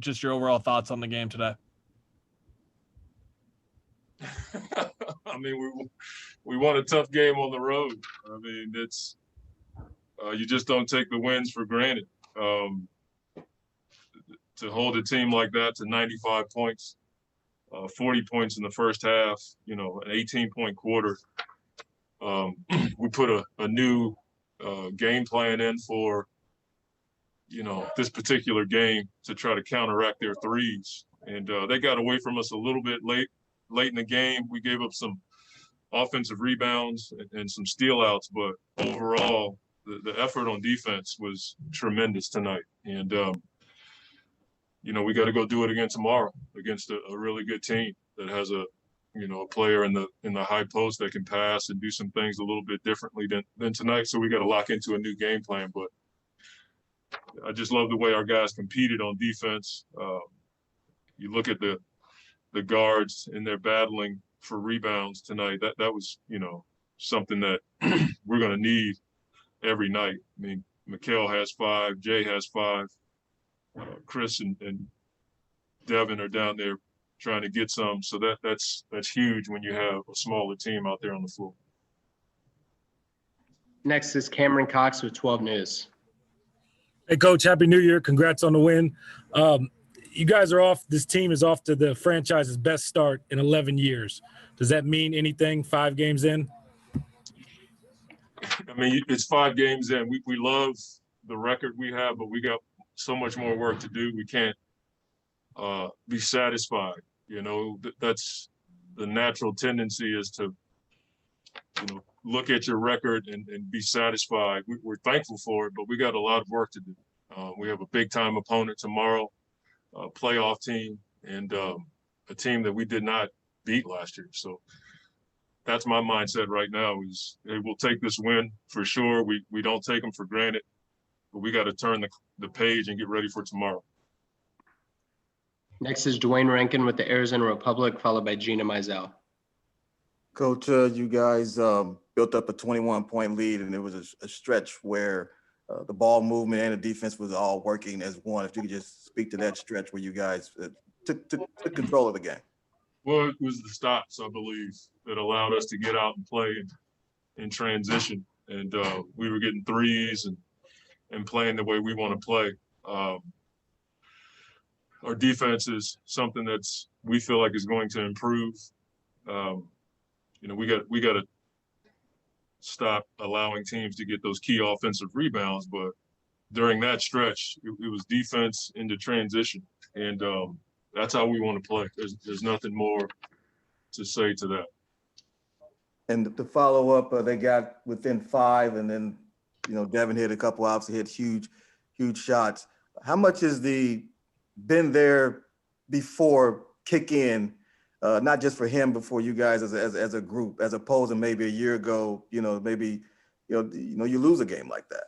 just your overall thoughts on the game today. I mean, we won a tough game on the road. I mean, it's you just don't take the wins for granted. To hold a team like that to 95 points, 40 points in the first half, an 18-point quarter. We put a new game plan in for, this particular game to try to counteract their threes. And they got away from us a little bit late in the game. We gave up some offensive rebounds and some steal outs, but overall, the effort on defense was tremendous tonight. And, we got to go do it again tomorrow against a really good team that has a player in the high post that can pass and do some things a little bit differently than tonight. So we got to lock into a new game plan. But I just love the way our guys competed on defense. You look at the guards and they're battling for rebounds tonight. That was, something that we're going to need every night. I mean, Mikal has 5, Jay has 5, Chris and Devin are down there trying to get some. So that's huge when you have a smaller team out there on the floor. Next is Cameron Cox with 12 News. Hey, Coach, Happy New Year. Congrats on the win. You guys are off. This team is off to the franchise's best start in 11 years. Does that mean anything 5 games in? I mean, it's 5 games in. We love the record we have, but we got so much more work to do. We can't be satisfied. That's the natural tendency is to, look at your record and be satisfied. We're thankful for it, but we got a lot of work to do. We have a big-time opponent tomorrow, a playoff team, and a team that we did not beat last year. So that's my mindset right now is, hey, we'll take this win for sure. We don't take them for granted, but we got to turn the page and get ready for tomorrow. Next is Dwayne Rankin with the Arizona Republic, followed by Gina Mizell. Coach, you guys built up a 21-point lead, and there was a stretch where the ball movement and the defense was all working as one. If you could just speak to that stretch where you guys took control of the game. Well, it was the stops, I believe, that allowed us to get out and play in transition. And we were getting threes and playing the way we want to play. Our defense is something we feel like is going to improve. We got to stop allowing teams to get those key offensive rebounds. But during that stretch, it was defense into transition, and that's how we want to play. There's nothing more to say to that. And to follow up, they got within 5, and then Devin hit a couple, obviously hit huge shots. How much is been there before kick in? Not just for him, but for you guys as a group, as opposed to maybe a year ago, maybe, you lose a game like that.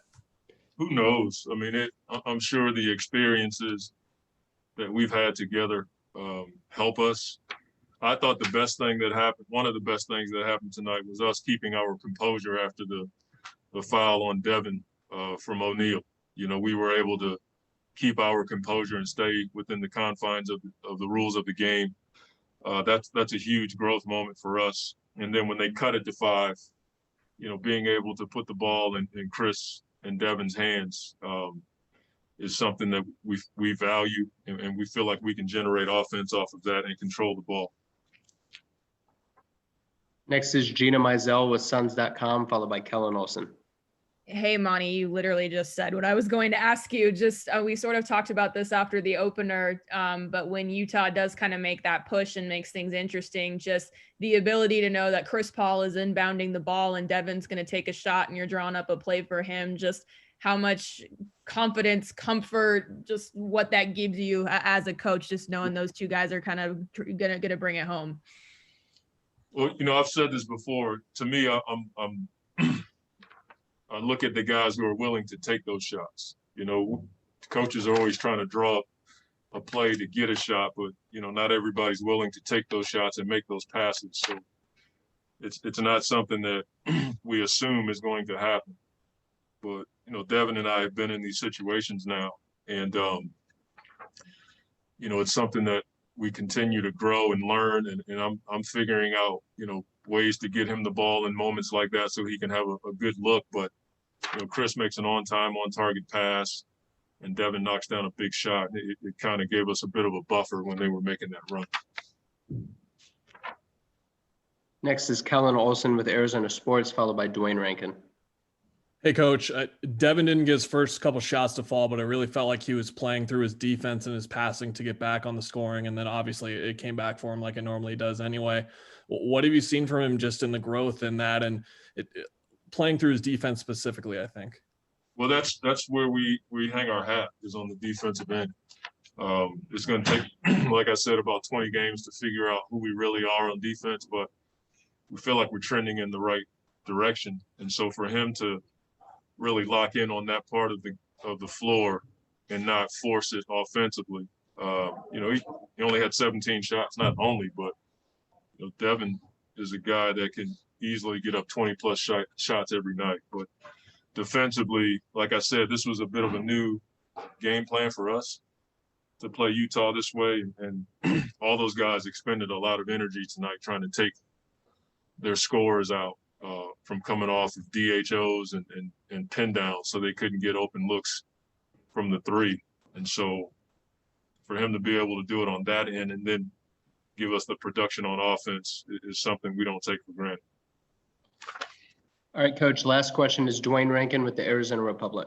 Who knows? I mean, I'm sure the experiences that we've had together help us. I thought one of the best things that happened tonight was us keeping our composure after the foul on Devin from O'Neal. We were able to keep our composure and stay within the confines of the rules of the game. That's a huge growth moment for us. And then when they cut it to 5, being able to put the ball in Chris and Devin's hands is something that we value, and we feel like we can generate offense off of that and control the ball. Next is Gina Mizell with Suns.com, followed by Kellen Olson. Hey, Monty, you literally just said what I was going to ask you. Just we sort of talked about this after the opener, but when Utah does kind of make that push and makes things interesting, just the ability to know that Chris Paul is inbounding the ball and Devin's going to take a shot and you're drawing up a play for him, just how much confidence, comfort, just what that gives you as a coach, just knowing those two guys are kind of going to bring it home. Well, I've said this before. To me, I look at the guys who are willing to take those shots. Coaches are always trying to draw a play to get a shot, but, not everybody's willing to take those shots and make those passes. So it's not something that we assume is going to happen. But, Devin and I have been in these situations now. And it's something that we continue to grow and learn, and I'm figuring out, ways to get him the ball in moments like that so he can have a good look. But, Chris makes an on-time, on-target pass, and Devin knocks down a big shot. It kind of gave us a bit of a buffer when they were making that run. Next is Kellen Olson with Arizona Sports, followed by Dwayne Rankin. Hey, Coach. Devin didn't get his first couple shots to fall, but I really felt like he was playing through his defense and his passing to get back on the scoring. And then obviously it came back for him like it normally does anyway. What have you seen from him just in the growth in that and playing through his defense specifically, I think? Well, that's where we hang our hat, is on the defensive end. It's going to take, like I said, about 20 games to figure out who we really are on defense, but we feel like we're trending in the right direction. And so for him to really lock in on that part of the floor and not force it offensively, he only had 17 shots, not only, but Devin is a guy that can easily get up 20-plus shots every night. But defensively, like I said, this was a bit of a new game plan for us to play Utah this way. And all those guys expended a lot of energy tonight trying to take their scores out from coming off of DHOs and pin downs, so they couldn't get open looks from the three. And so for him to be able to do it on that end and then give us the production on offense is something we don't take for granted. All right, Coach, last question is Dwayne Rankin with the Arizona Republic.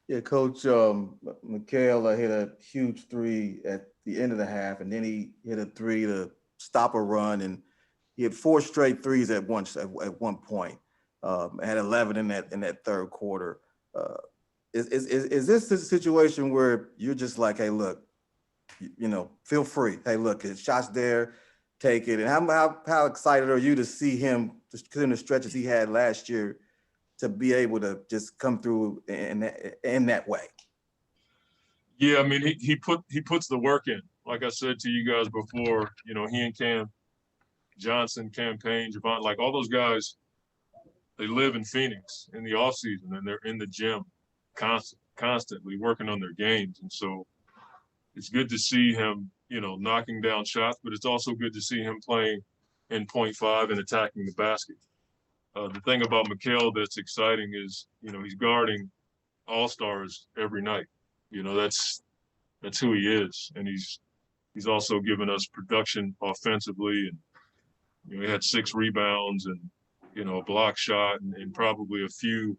Yeah, Coach, Mikal hit a huge three at the end of the half, and then he hit a three to stop a run, and he had 4 straight threes at one point. Had 11 in that third quarter. Is this a situation where you're just like, hey, look, feel free. Hey, look, his shot's there, take it. And how excited are you to see him, just in the stretches he had last year, to be able to just come through in that way? Yeah, I mean, he puts the work in. Like I said to you guys before, he and Cam Johnson, Campaign, Javon, like all those guys, they live in Phoenix in the off season, and they're in the gym constantly working on their games. And so it's good to see him, knocking down shots, but it's also good to see him playing in 0.5 and attacking the basket. The thing about Mikal that's exciting is, he's guarding all-stars every night. That's who he is. And he's also given us production offensively. And, he had 6 rebounds and, a block shot and probably a few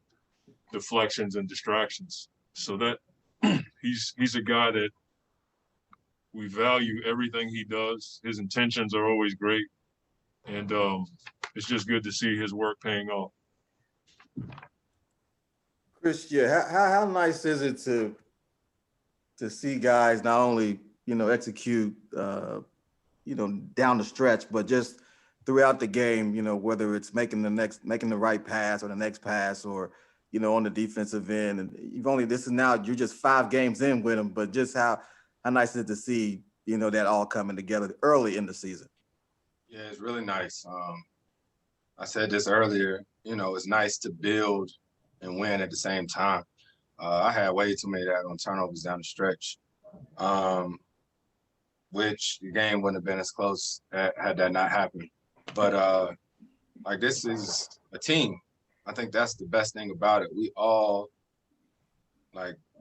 deflections and distractions. So that he's a guy that we value everything he does. His intentions are always great. And it's just good to see his work paying off. Chris, yeah, how nice is it to see guys not only, execute, down the stretch, but just throughout the game, whether it's making the right pass or the next pass or, on the defensive end. And you're just 5 games in with him, but just how nice is it to see, that all coming together early in the season? Yeah, it's really nice. I said this earlier, it's nice to build and win at the same time. I had way too many on turnovers down the stretch, which the game wouldn't have been as close had that not happened. But this is a team. I think that's the best thing about it. We all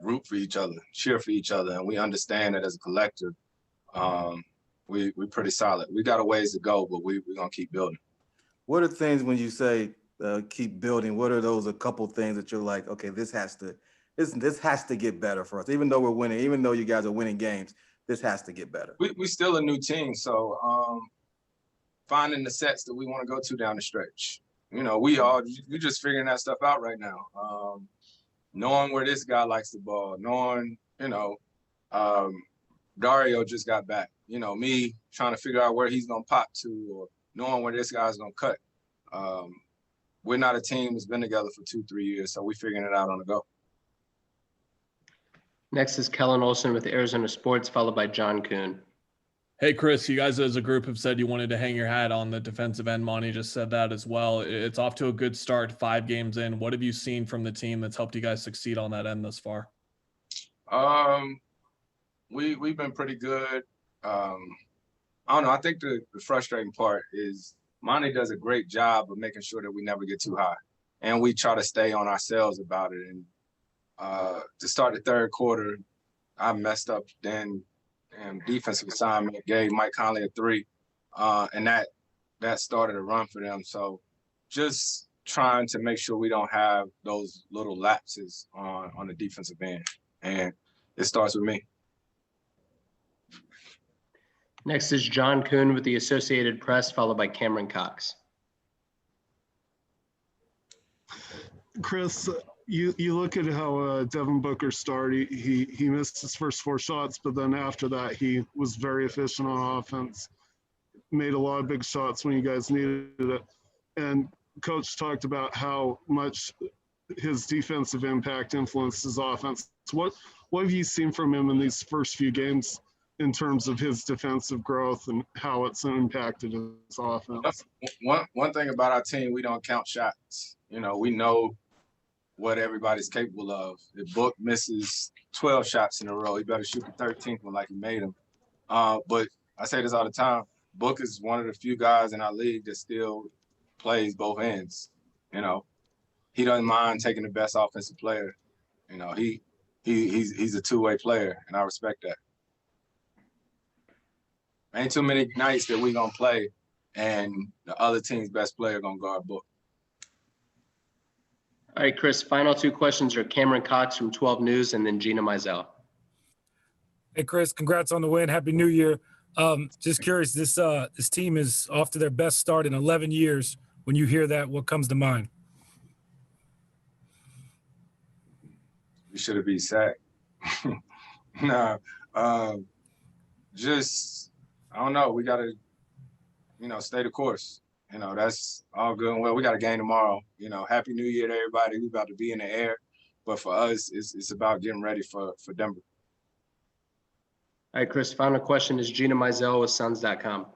root for each other, cheer for each other, and we understand that as a collective. We're pretty solid. We got a ways to go, but we're gonna keep building. What are things when you say keep building? What are those a couple things that you're like, okay, this has to get better for us, even though we're winning, even though you guys are winning games, this has to get better. We still a new team, so finding the sets that we want to go to down the stretch. We're just figuring that stuff out right now. Knowing where this guy likes the ball, knowing, Dario just got back. Me trying to figure out where he's going to pop to or knowing where this guy's going to cut. We're not a team that's been together for 2-3 years, so we're figuring it out on the go. Next is Kellen Olson with Arizona Sports, followed by John Kuhn. Hey, Chris, you guys as a group have said you wanted to hang your hat on the defensive end. Monty just said that as well. It's off to a good start, 5 games in. What have you seen from the team that's helped you guys succeed on that end thus far? we've been pretty good. I don't know. I think the frustrating part is Monty does a great job of making sure that we never get too high, and we try to stay on ourselves about it. And to start the third quarter, I messed up then, and defensive assignment gave Mike Conley a 3, and that started a run for them. So just trying to make sure we don't have those little lapses on the defensive end, and it starts with me. Next is John Kuhn with the Associated Press, followed by Cameron Cox. Chris, you look at how Devin Booker started. He missed his first 4 shots, but then after that, he was very efficient on offense, made a lot of big shots when you guys needed it. And Coach talked about how much his defensive impact influenced his offense. What have you seen from him in these first few games in terms of his defensive growth and how it's impacted his offense? One thing about our team, we don't count shots. You know, we know what everybody's capable of. If Book misses 12 shots in a row, he better shoot the 13th one like he made them. But I say this all the time, Book is one of the few guys in our league that still plays both ends. You know, he doesn't mind taking the best offensive player. You know, he's a two-way player, and I respect that. Ain't too many nights that we gonna play and the other team's best player gonna guard Book. All right, Chris, final 2 questions are Cameron Cox from 12 News and then Gina Mizell. Hey, Chris, congrats on the win. Happy New Year. Just curious, this team is off to their best start in 11 years. When you hear that, what comes to mind? We should have been sacked. Nah, just I don't know. We gotta, stay the course. That's all good and well. We got a game tomorrow. Happy New Year to everybody. We about to be in the air, but for us, it's about getting ready for Denver. All right, Chris, final question is Gina Mizell with Suns.com.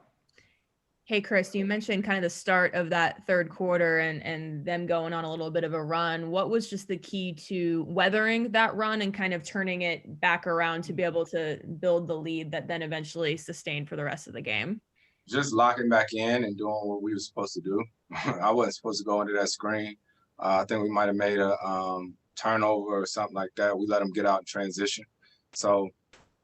Hey, Chris, you mentioned kind of the start of that third quarter and them going on a little bit of a run. What was just the key to weathering that run and kind of turning it back around to be able to build the lead that then eventually sustained for the rest of the game? Just locking back in and doing what we were supposed to do. I wasn't supposed to go into that screen. I think we might have made a turnover or something like that. We let them get out in transition. So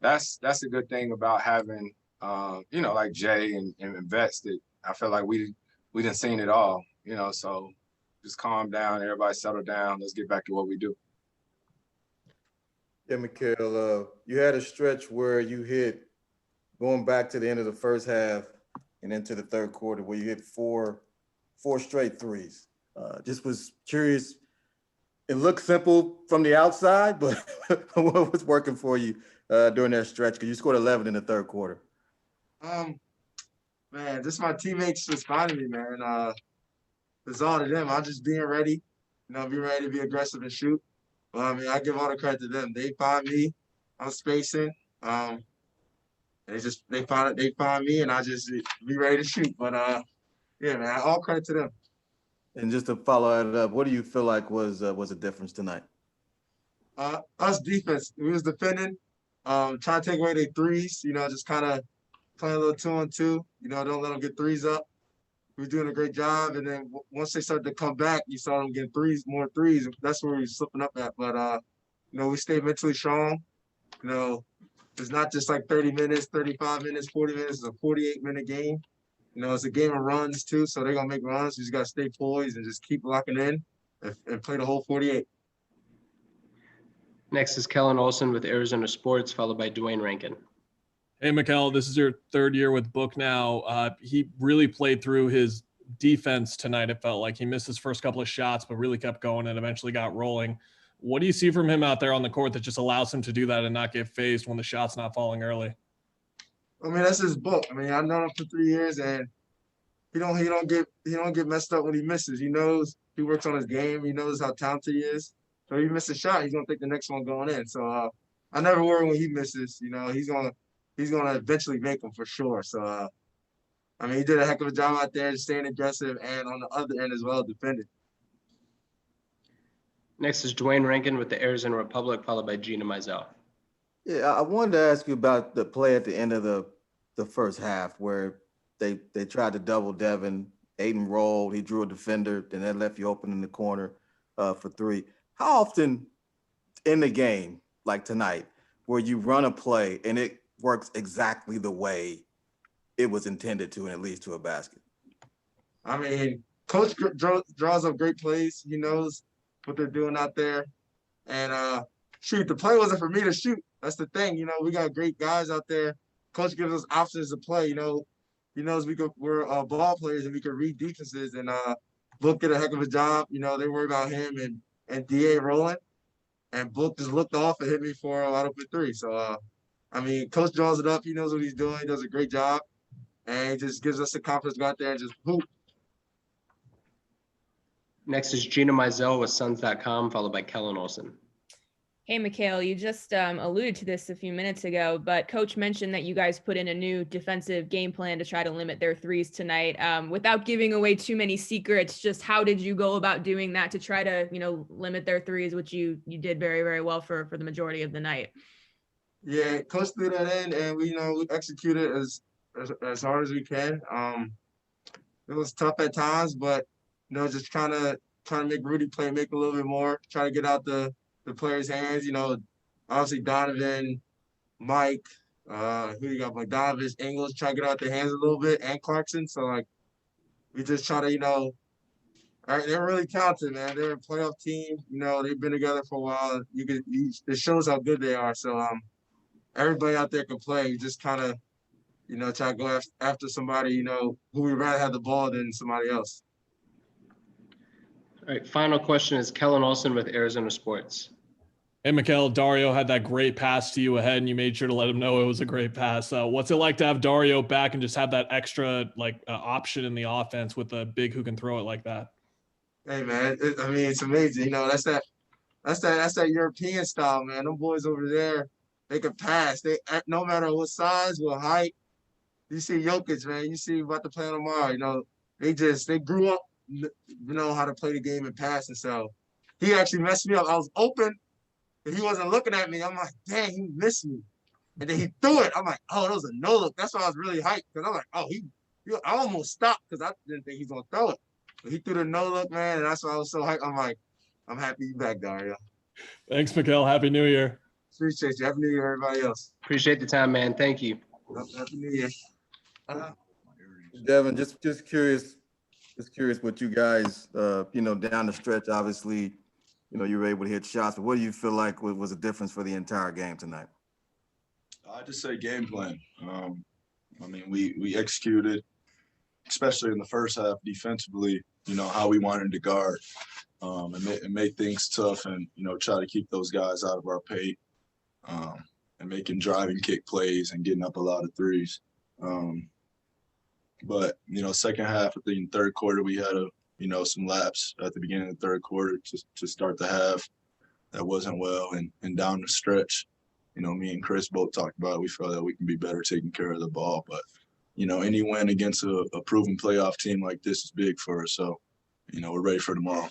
that's a good thing about having like Jay and Vets, that I feel like we didn't seen it all, so just calm down, everybody settle down, let's get back to what we do. Yeah, Mikal, you had a stretch where you hit, going back to the end of the first half and into the third quarter, where you hit four straight threes. Just was curious. It looked simple from the outside, but what was working for you during that stretch? Because you scored 11 in the third quarter. Man, just my teammates responding to me, man. It's all to them. I'm just being ready, be ready to be aggressive and shoot. Well, I give all the credit to them. They find me, I'm spacing. They find me, and I just be ready to shoot. But yeah, man, all credit to them. And just to follow it up, what do you feel like was a difference tonight? Us defense, we was defending, trying to take away their threes. Just kind of playing a little 2-on-2, don't let them get threes up. We're doing a great job. And then once they started to come back, you saw them getting more threes. That's where we were slipping up at. But, we stayed mentally strong. It's not just like 30 minutes, 35 minutes, 40 minutes. It's a 48-minute game. It's a game of runs too. So they're going to make runs. You just got to stay poised and just keep locking in and play the whole 48. Next is Kellen Olson with Arizona Sports, followed by Dwayne Rankin. Hey, Mikal, this is your third year with Book now. He really played through his defense tonight. It felt like he missed his first couple of shots, but really kept going and eventually got rolling. What do you see from him out there on the court that just allows him to do that and not get phased when the shot's not falling early? That's his Book. I've known him for 3 years, and he don't get messed up when he misses. He knows he works on his game. He knows how talented he is. So if he misses a shot, he's gonna think the next one going in. So I never worry when he misses. He's gonna eventually make them for sure. So he did a heck of a job out there, staying aggressive, and on the other end as well, defending. Next is Dwayne Rankin with the Arizona Republic, followed by Gina Mizell. Yeah, I wanted to ask you about the play at the end of the first half where they tried to double Devin. Aiden rolled, he drew a defender, then that left you open in the corner for three. How often in the game, like tonight, where you run a play and it works exactly the way it was intended to and it leads to a basket? I mean, coach draws up great plays. He knows what they're doing out there. And shoot, the play wasn't for me to shoot. That's the thing. You know, we got great guys out there. Coach gives us options to play. You know, he knows we're ball players and we can read defenses. And Book did a heck of a job. You know, they worry about him and Da rolling. And Book just looked off and hit me for a wide open three. So I mean, coach draws it up. He knows what he's doing. He does a great job. And he just gives us the confidence to go out there and just hoop. Next is Gina Mizell with Suns.com, followed by Kellen Olson. Hey, Mikal, you just alluded to this a few minutes ago, but Coach mentioned that you guys put in a new defensive game plan to try to limit their threes tonight. Without giving away too many secrets, just how did you go about doing that to try to, limit their threes, which you did very, very well for the majority of the night? Yeah, coach threw that in, and we executed as hard as we can. It was tough at times, but just trying to make Rudy make a little bit more, try to get out the players' hands. Obviously Donovan, Mike, who you got? Donovan, Ingles, try to get out their hands a little bit, and Clarkson. So we just try to they're really talented, man. They're a playoff team. They've been together for a while. It shows how good they are. So everybody out there can play. You just kind of try to go after somebody who we'd rather have the ball than somebody else. All right, final question is Kellen Olson with Arizona Sports. Hey, Mikal, Dario had that great pass to you ahead, and you made sure to let him know it was a great pass. What's it like to have Dario back and just have that extra option in the offense with a big who can throw it like that? Hey, man, it's amazing. That's that European style, man. Them boys over there, they can pass. They no matter what size, what height. You see Jokic, man. You see about to play tomorrow. They grew up, how to play the game and pass. And so he actually messed me up. I was open, and he wasn't looking at me. I'm like, dang, he missed me. And then he threw it. I'm like, oh, that was a no look. That's why I was really hyped, because I'm like, oh, I almost stopped because I didn't think he's gonna throw it. But he threw the no look, man, and that's why I was so hyped. I'm like, I'm happy you're back, Dario. Thanks, Mikal. Happy New Year. Appreciate you. Happy New Year, everybody else. Appreciate the time, man. Thank you. Happy New Year. Devin, just curious what you guys, down the stretch, obviously, you were able to hit shots, but what do you feel like was the difference for the entire game tonight? I just say game plan. We executed, especially in the first half defensively, how we wanted to guard and make things tough and, try to keep those guys out of our paint and making driving kick plays and getting up a lot of threes. But second half, I think third quarter, we had some laps at the beginning of the third quarter to start the half. That wasn't well. And down the stretch, me and Chris both talked about it. We felt that we can be better taking care of the ball. But, any win against a proven playoff team like this is big for us. So, we're ready for tomorrow.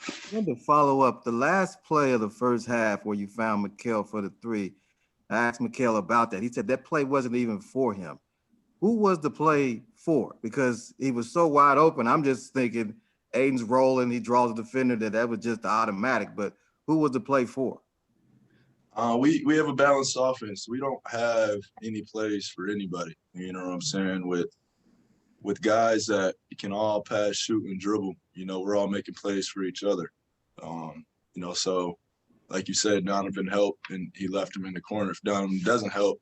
I wanted to follow up the last play of the first half where you found Mikal for the three. I asked Mikal about that. He said that play wasn't even for him. Who was the play for? Because he was so wide open. I'm just thinking Aiden's rolling, he draws a defender, that was just automatic. But who was the play for? We have a balanced offense. We don't have any plays for anybody. You know what I'm saying? With guys that can all pass, shoot, and dribble, we're all making plays for each other. So like you said, Donovan helped and he left him in the corner. If Donovan doesn't help,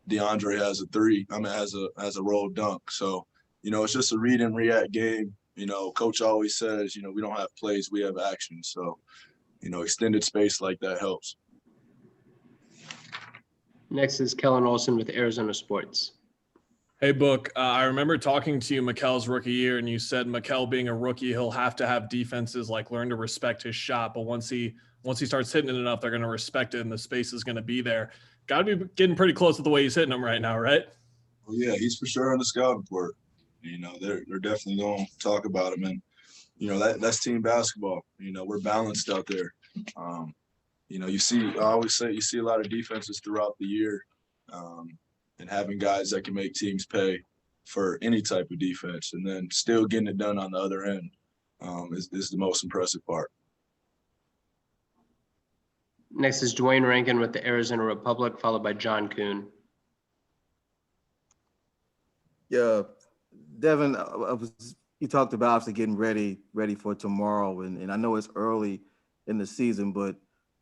DeAndre has a roll dunk. So, it's just a read and react game. Coach always says, we don't have plays, we have action. So, extended space like that helps. Next is Kellen Olson with Arizona Sports. Hey, Book, I remember talking to you Mikal's rookie year, and you said Mikal being a rookie, he'll have to have defenses learn to respect his shot. But once he starts hitting it enough, they're going to respect it, and the space is going to be there. Got to be getting pretty close to the way he's hitting them right now, right? Well, yeah, he's for sure on the scouting report. They're definitely going to talk about him, and that's team basketball. We're balanced out there. you know, I always say you see a lot of defenses throughout the year, and having guys that can make teams pay for any type of defense, and then still getting it done on the other end is the most impressive part. Next is Dwayne Rankin with the Arizona Republic, followed by John Kuhn. Yeah, Devin, you talked about obviously getting ready for tomorrow, and I know it's early in the season, but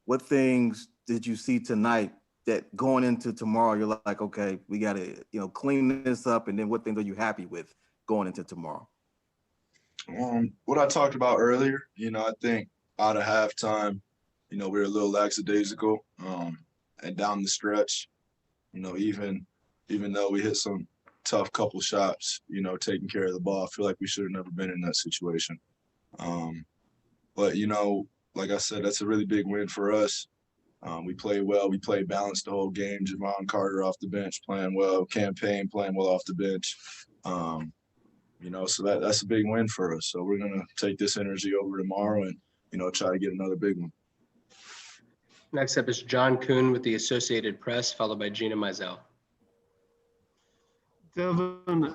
what things did you see tonight that going into tomorrow, you're like, okay, we got to, clean this up, and then what things are you happy with going into tomorrow? What I talked about earlier, I think out of halftime, we were a little lackadaisical, and down the stretch, even though we hit some tough couple shots, taking care of the ball, I feel like we should have never been in that situation. But, like I said, that's a really big win for us. We played well. We played balanced the whole game. Javon Carter off the bench playing well. Campaign playing well off the bench. So that's a big win for us. So we're going to take this energy over tomorrow and, try to get another big one. Next up is John Kuhn with the Associated Press, followed by Gina Mizell. Devin,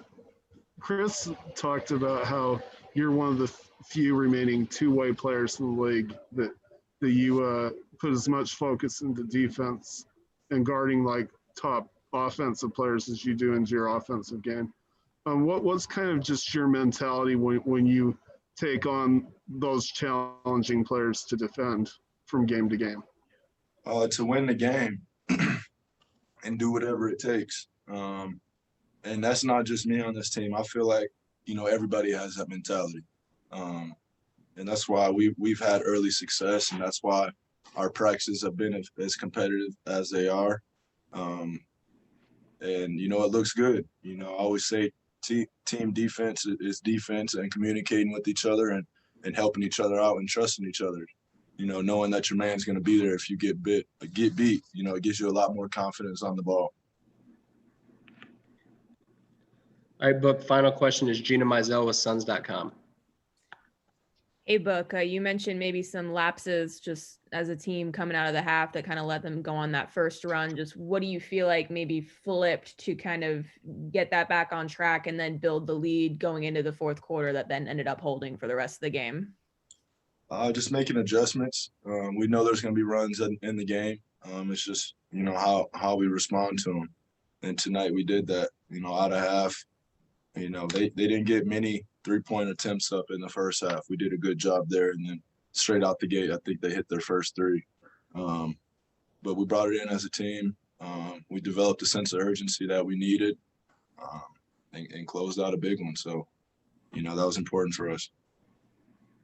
Chris talked about how you're one of the few remaining two-way players in the league that you put as much focus into defense and guarding like top offensive players as you do into your offensive game. What's kind of just your mentality when you take on those challenging players to defend from game to game? To win the game and do whatever it takes. And that's not just me on this team. I feel like, everybody has that mentality. And that's why we've had early success, and that's why our practices have been as competitive as they are. And, it looks good. I always say team defense is defense and communicating with each other and helping each other out and trusting each other. Knowing that your man's going to be there if you get beat, it gives you a lot more confidence on the ball. All right, Book, final question is Gina Mizell with Suns.com. Hey, Book, you mentioned maybe some lapses just as a team coming out of the half that kind of let them go on that first run. Just what do you feel like maybe flipped to kind of get that back on track and then build the lead going into the fourth quarter that then ended up holding for the rest of the game? Just making adjustments. We know there's going to be runs in the game. It's just, how we respond to them. And tonight we did that, out of half. They didn't get many three-point attempts up in the first half. We did a good job there. And then straight out the gate, I think they hit their first three. But we brought it in as a team. We developed a sense of urgency that we needed and closed out a big one. So, that was important for us.